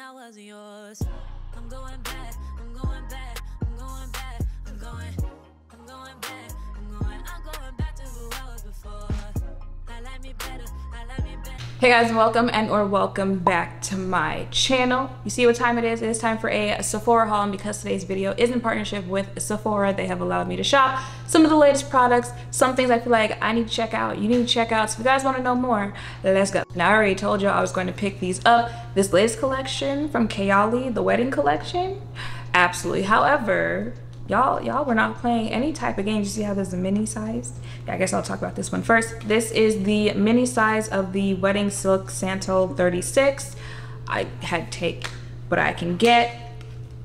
I wasn't yours. I'm going back, I'm going back, I'm going back, I'm going back, I'm going back to who I was before. I like me better, I like me better. Hey guys, welcome back to my channel. You see what time it is? It is time for a Sephora haul, and because today's video is in partnership with Sephora, they have allowed me to shop some of the latest products, some things I feel like I need to check out, you need to check out. So if you guys want to know more, let's go. Now I already told you I was going to pick these up. This latest collection from Kayali, the wedding collection, absolutely. However, y'all were not playing any type of games. You see how there's a mini size? Yeah, I guess I'll talk about this one first. This is the mini size of the Wedding Silk Santal 36. I had to take what I can get.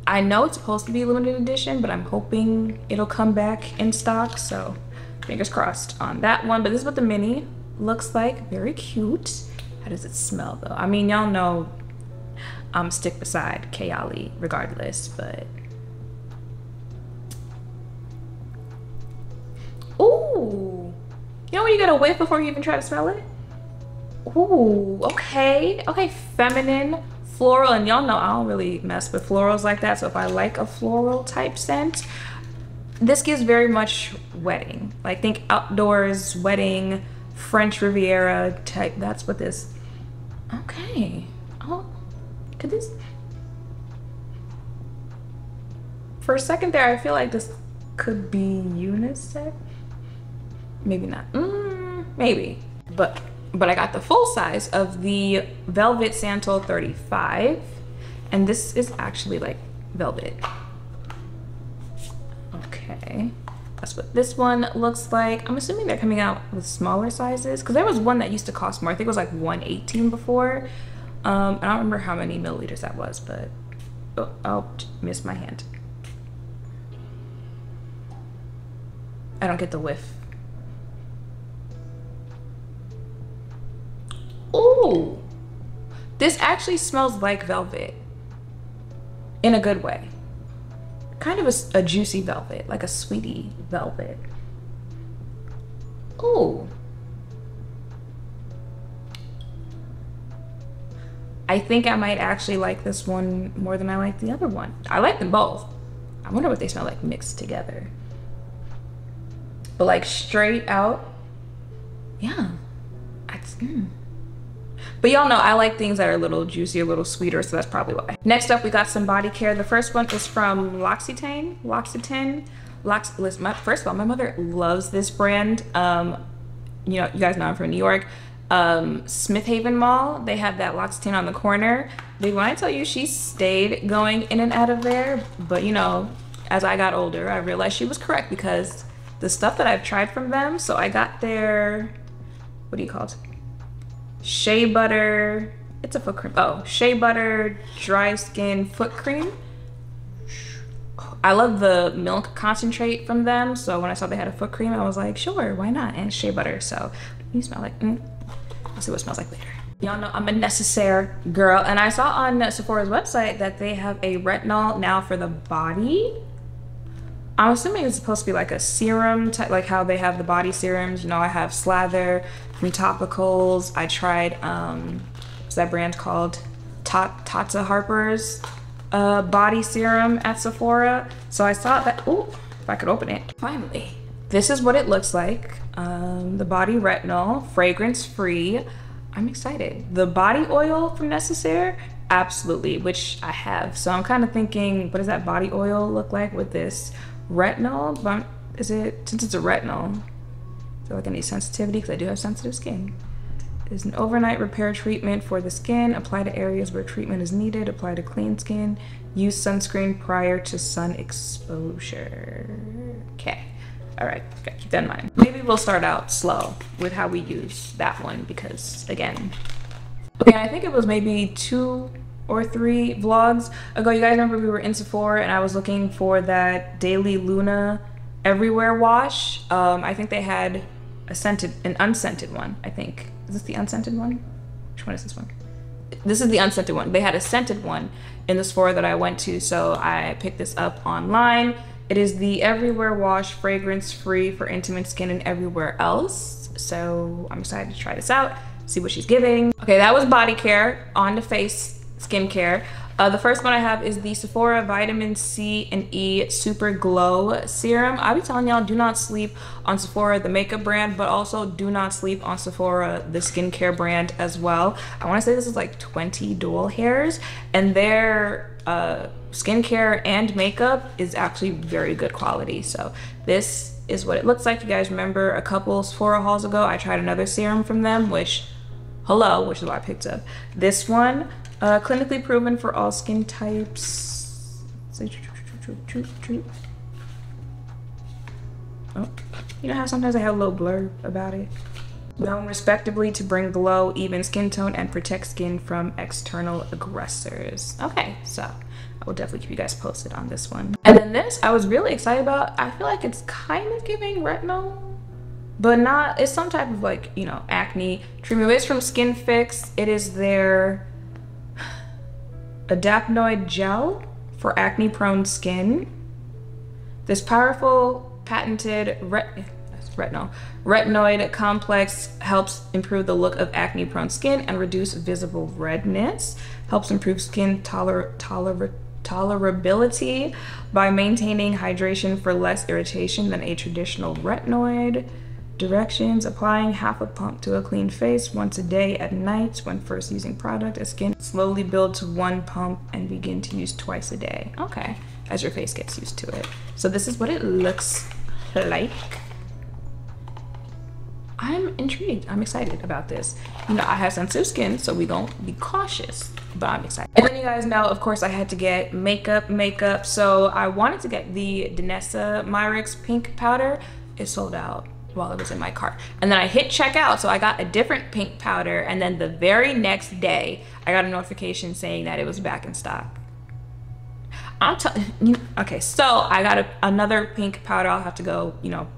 I know it's supposed to be limited edition, but I'm hoping it'll come back in stock, so fingers crossed on that one. But this is what the mini looks like. Very cute. How does it smell though? I mean, y'all know I'm stick beside Kayali regardless, but ooh, you know when you get a whiff before you even try to smell it? Ooh, okay, feminine, floral, and y'all know I don't really mess with florals like that, so if I like a floral type scent, this gives very much wedding. Like, think outdoors, wedding, French Riviera type. That's what this, okay. Oh, could this, for a second there, I feel like this could be unisex. Maybe not, maybe, but I got the full size of the Velvet Santal 35, and this is actually like velvet. Okay, that's what this one looks like. I'm assuming they're coming out with smaller sizes, because there was one that used to cost more. I think it was like 118 before. I don't remember how many milliliters that was, but oh, missed my hand. I don't get the whiff. Ooh, this actually smells like velvet in a good way. Kind of a juicy velvet, like a sweetie velvet. Ooh. I think I might actually like this one more than I like the other one. I like them both. I wonder what they smell like mixed together. But like straight out, yeah. But y'all know I like things that are a little juicy, a little sweeter, so that's probably why. Next up, we got some Bodycare. The first one is from L'Occitane. Listen, first of all, my mother loves this brand. You know, you guys know I'm from New York. Smith Haven Mall, they have that L'Occitane on the corner. When I tell you, she stayed going in and out of there, but you know, as I got older, I realized she was correct, because the stuff that I've tried from them, so I got their, what do you call it? Shea Butter, it's a foot cream. Oh, Shea Butter Dry Skin Foot Cream. I love the milk concentrate from them, so when I saw they had a foot cream, I was like, sure, why not? And Shea Butter, so you smell like, I'll see what it smells like later. Y'all know I'm a Nécessaire girl, and I saw on Sephora's website that they have a retinol now for the body. I'm assuming it's supposed to be like a serum type, like how they have the body serums. You know, I have Slather from Topicals. I tried, what's that brand called? Tata Harper's body serum at Sephora. So I saw that, ooh, if I could open it. Finally, this is what it looks like. The body retinol, fragrance free. I'm excited. The body oil from Nécessaire, absolutely, which I have. So I'm kind of thinking, what does that body oil look like with this retinol? But is it, since it's a retinol, I feel like I need sensitivity because I do have sensitive skin. It's an overnight repair treatment for the skin. Apply to areas where treatment is needed. Apply to clean skin. Use sunscreen prior to sun exposure. Okay. All right, gotta keep that in mind. Maybe we'll start out slow with how we use that one, because again, okay, I think it was maybe 2 or 3 vlogs ago, you guys remember we were in Sephora and I was looking for that Daily Luna Everywhere wash. I think they had an unscented one, I think. Is this the unscented one? Which one is this one? This is the unscented one. They had a scented one in the Sephora that I went to, so I picked this up online. It is the Everywhere Wash, fragrance free for intimate skin and everywhere else. So I'm excited to try this out, see what she's giving. Okay, that was Bodycare, on the face skincare. The first one I have is the Sephora Vitamin C and E Super Glow Serum. I'll be telling y'all, do not sleep on Sephora, the makeup brand, but also do not sleep on Sephora, the skincare brand as well. I want to say this is like 20 dual hairs, and their skincare and makeup is actually very good quality. So this is what it looks like. You guys remember a couple Sephora hauls ago, I tried another serum from them, which is what I picked up. This one, clinically proven for all skin types. Oh, you know how sometimes I have a little blurb about it? Known respectively to bring glow, even skin tone, and protect skin from external aggressors. Okay, so I will definitely keep you guys posted on this one. And then this, I was really excited about. I feel like it's kind of giving retinol, but not, it's some type of like, you know, acne treatment. It's from Skinfix. It is their adapinoid gel for acne prone skin. This powerful patented retinoid complex helps improve the look of acne prone skin and reduce visible redness, helps improve skin tolerability by maintaining hydration for less irritation than a traditional retinoid. Directions: applying half a pump to a clean face once a day at night. When first using product, a skin slowly build to 1 pump and begin to use twice a day. Okay, as your face gets used to it. So this is what it looks like. I'm intrigued. I'm excited about this. You know, I have sensitive skin, so we gonna be cautious, but I'm excited. And then you guys know, of course, I had to get makeup. So I wanted to get the Danessa Myricks pink powder. It sold out while it was in my cart, and then I hit checkout, so I got a different pink powder, and then the very next day I got a notification saying that it was back in stock. Okay, so I got another pink powder. I'll have to go, you know,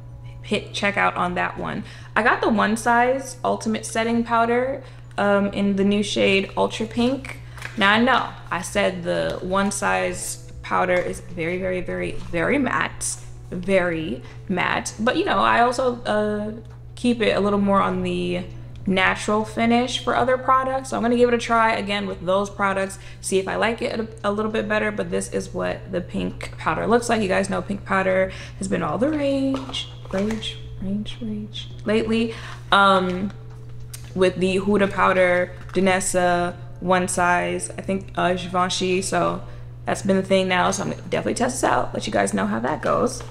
hit checkout on that one. I got the One Size Ultimate Setting Powder in the new shade Ultra Pink. Now I know I said the One Size powder is very, very, very, very matte. Very matte, but you know, I also keep it a little more on the natural finish for other products. So I'm gonna give it a try again with those products, see if I like it a little bit better. But this is what the pink powder looks like. You guys know pink powder has been all the rage lately, with the Huda powder, Danessa, One Size, I think Givenchy. So that's been the thing now, so I'm gonna definitely test this out, let you guys know how that goes.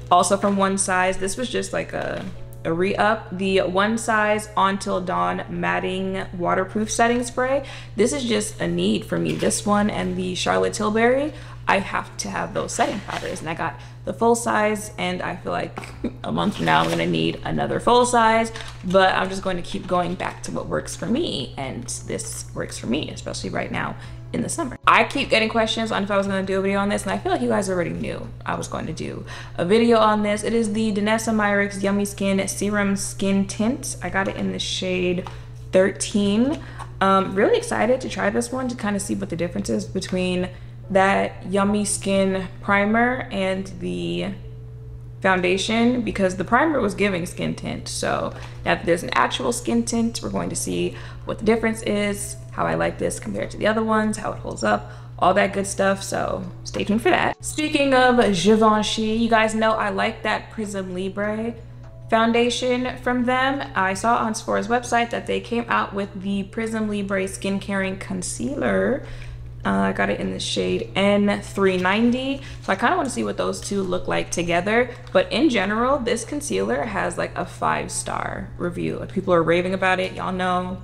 Also from One Size, this was just like a re-up, the One Size On Till Dawn Matting Waterproof Setting Spray. This is just a need for me. This one and the Charlotte Tilbury, I have to have those setting powders, and I got the full size, and I feel like a month from now I'm gonna need another full size, but I'm just going to keep going back to what works for me, and this works for me, especially right now in the summer. I keep getting questions on if I was going to do a video on this, and I feel like you guys already knew I was going to do a video on this. It is the Danessa Myricks Yummy Skin Serum Skin Tint. I got it in the shade 13. Really excited to try this one to kind of see what the difference is between that Yummy Skin primer and the foundation, because the primer was giving skin tint. So now that there's an actual skin tint, we're going to see what the difference is, how I like this compared to the other ones, how it holds up, all that good stuff. So stay tuned for that. Speaking of Givenchy, you guys know I like that Prisme Libre foundation from them. I saw on Sephora's website that they came out with the Prisme Libre Skin Caring Concealer. I got it in the shade N390. So I kind of want to see what those two look like together. But in general, this concealer has like a 5-star review. People are raving about it. Y'all know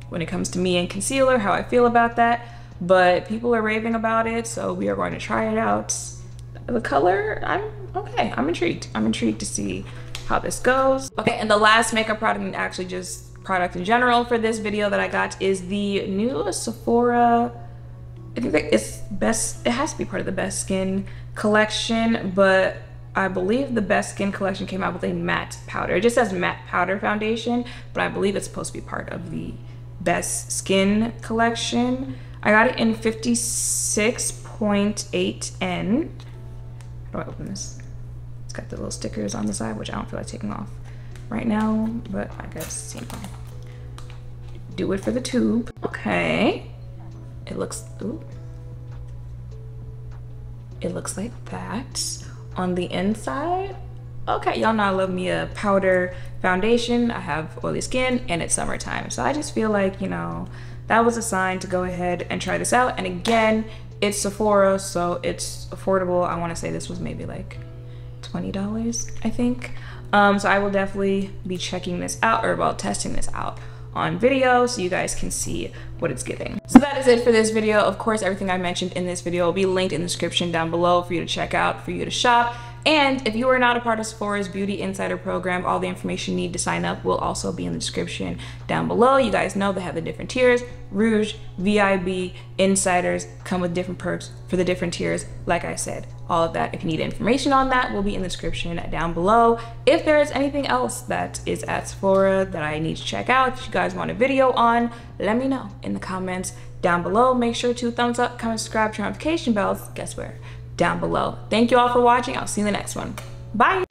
when it comes to me and concealer, how I feel about that. But people are raving about it, so we are going to try it out. The color, I'm intrigued. I'm intrigued to see how this goes. Okay, and the last makeup product, and actually just product in general for this video that I got, is the new Sephora, I think it's best, it has to be part of the Best Skin collection, but I believe the Best Skin collection came out with a matte powder. It just says matte powder foundation, but I believe it's supposed to be part of the Best Skin collection. I got it in 56.8N. How do I open this? It's got the little stickers on the side, which I don't feel like taking off right now, but I guess, you know, do it for the tube. Okay. It looks, ooh, it looks like that. On the inside, okay, y'all know I love me a powder foundation. I have oily skin and it's summertime, so I just feel like, you know, that was a sign to go ahead and try this out. And again, it's Sephora, so it's affordable. I want to say this was maybe like $20, I think. So I will definitely be checking this out, or well, testing this out on video so you guys can see what it's giving. So that is it for this video. Of course, everything I mentioned in this video will be linked in the description down below for you to check out, for you to shop. And if you are not a part of Sephora's Beauty Insider program, all the information you need to sign up will also be in the description down below. You guys know they have the different tiers. Rouge, VIB, Insiders come with different perks for the different tiers. Like I said, all of that, if you need information on that, will be in the description down below. If there is anything else that is at Sephora that I need to check out, if you guys want a video on, let me know in the comments down below. Make sure to thumbs up, comment, subscribe, turn notification bells. Guess where? Down below. Thank you all for watching. I'll see you in the next one. Bye.